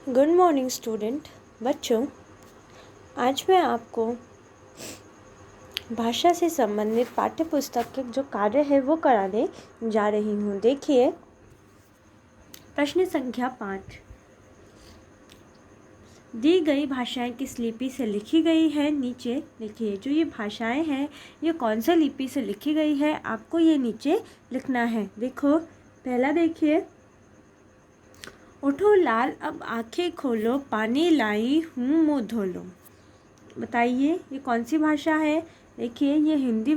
Good morning student. बच्चों, आज मैं आपको भाषा से संबंधित पाठ्य पुस्तक के जो कार्य है वो कराने जा रही हूँ। देखिए, प्रश्न संख्या 5, दी गई भाषाएं किस लिपि से लिखी गई है नीचे लिखिए। जो ये भाषाएं हैं ये कौन सा लिपि से लिखी गई है, आपको ये नीचे लिखना है। देखो, पहला देखिए, उठो लाल अब आंखें खोलो, पानी लाई हूँ मुँह धो लो। बताइए ये कौन सी भाषा है। देखिए, ये हिंदी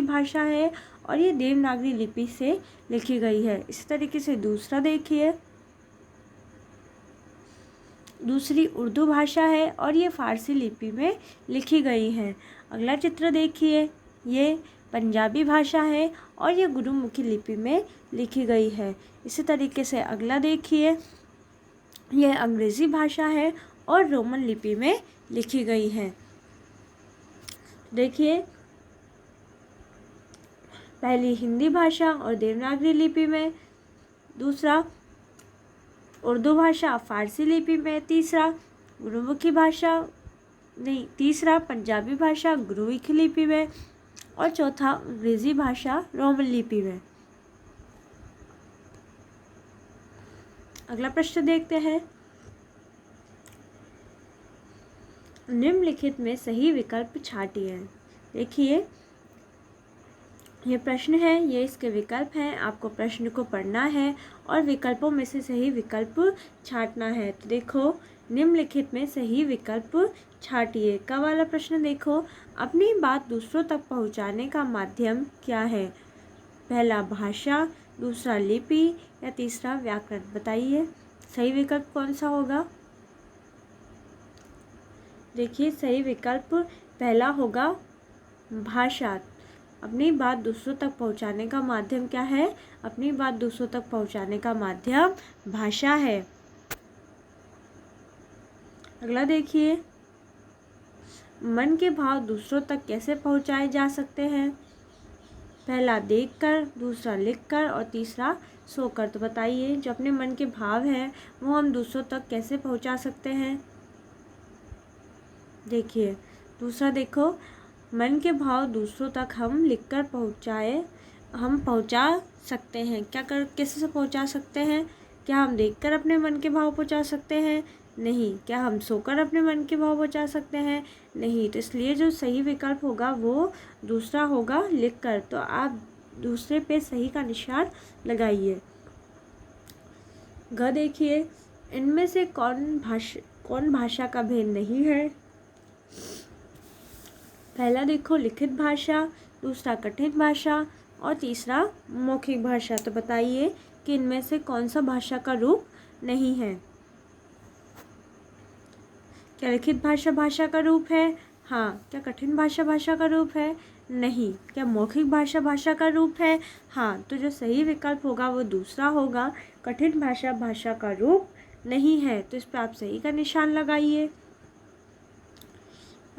भाषा है और ये देवनागरी लिपि से लिखी गई है। इसी तरीके से दूसरा देखिए, दूसरी उर्दू भाषा है और ये फारसी लिपि में लिखी गई है। अगला चित्र देखिए, ये पंजाबी भाषा है और ये गुरुमुखी लिपि में लिखी गई है। इसी तरीके से अगला देखिए, यह अंग्रेज़ी भाषा है और रोमन लिपि में लिखी गई है। देखिए, पहली हिंदी भाषा और देवनागरी लिपि में, दूसरा उर्दू भाषा फारसी लिपि में, तीसरा पंजाबी भाषा गुरुमुखी लिपि में और चौथा अंग्रेज़ी भाषा रोमन लिपि में। अगला प्रश्न देखते हैं, निम्नलिखित में सही विकल्प छांटिए। देखिए, ये प्रश्न है, ये इसके विकल्प हैं। आपको प्रश्न को पढ़ना है और विकल्पों में से सही विकल्प छांटना है। तो देखो, निम्नलिखित में सही विकल्प छांटिए। का वाला प्रश्न देखो, अपनी बात दूसरों तक पहुंचाने का माध्यम क्या है। पहला भाषा, दूसरा लिपि या तीसरा व्याकरण। बताइए सही विकल्प कौन सा होगा। देखिए, सही विकल्प पहला होगा भाषा। अपनी बात दूसरों तक पहुंचाने का माध्यम क्या है। अपनी बात दूसरों तक पहुंचाने का माध्यम भाषा है। अगला देखिए, मन के भाव दूसरों तक कैसे पहुंचाए जा सकते हैं। पहला देखकर, दूसरा लिखकर और तीसरा सोकर। तो बताइए, जो अपने मन के भाव हैं वो हम दूसरों तक कैसे पहुंचा सकते हैं। देखिए, दूसरा देखो, मन के भाव दूसरों तक हम लिखकर पहुंचा सकते हैं। कैसे से पहुंचा सकते हैं। क्या हम देखकर अपने मन के भाव पहुंचा सकते हैं। नहीं। क्या हम सोकर अपने मन के भाव पहुंचा सकते हैं। नहीं। तो इसलिए जो सही विकल्प होगा वो दूसरा होगा, लिखकर। तो आप दूसरे पे सही का निशान लगाइए। ग देखिए, इनमें से कौन भाषा का भेद नहीं है। पहला देखो लिखित भाषा, दूसरा कठिन भाषा और तीसरा मौखिक भाषा। तो बताइए कि इनमें से कौन सा भाषा का रूप नहीं है। क्या लिखित भाषा का रूप है। हाँ। क्या कठिन भाषा का रूप है। नहीं। क्या मौखिक भाषा का रूप है। हाँ। तो जो सही विकल्प होगा वो दूसरा होगा, कठिन भाषा का रूप नहीं है। तो इस पर आप सही का निशान लगाइए।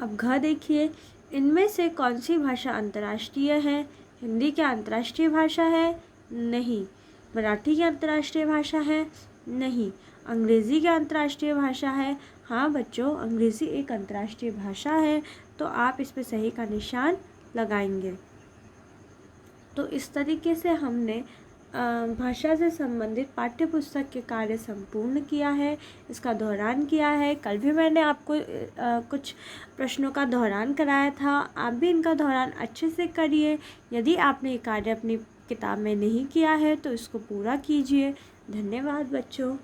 अब घ देखिए, इनमें से कौन सी भाषा अंतर्राष्ट्रीय है। हिंदी क्या अंतर्राष्ट्रीय भाषा है। नहीं। मराठी क्या अंतर्राष्ट्रीय भाषा है। नहीं। अंग्रेज़ी क्या अंतर्राष्ट्रीय भाषा है। हाँ बच्चों, अंग्रेज़ी एक अंतर्राष्ट्रीय भाषा है। तो आप इस पे सही का निशान लगाएंगे। तो इस तरीके से हमने भाषा से संबंधित पाठ्य पुस्तक के कार्य संपूर्ण किया है, इसका दोहरान किया है। कल भी मैंने आपको कुछ प्रश्नों का दोहरान कराया था। आप भी इनका दोहरान अच्छे से करिए। यदि आपने ये कार्य अपनी किताब में नहीं किया है तो इसको पूरा कीजिए। धन्यवाद बच्चों।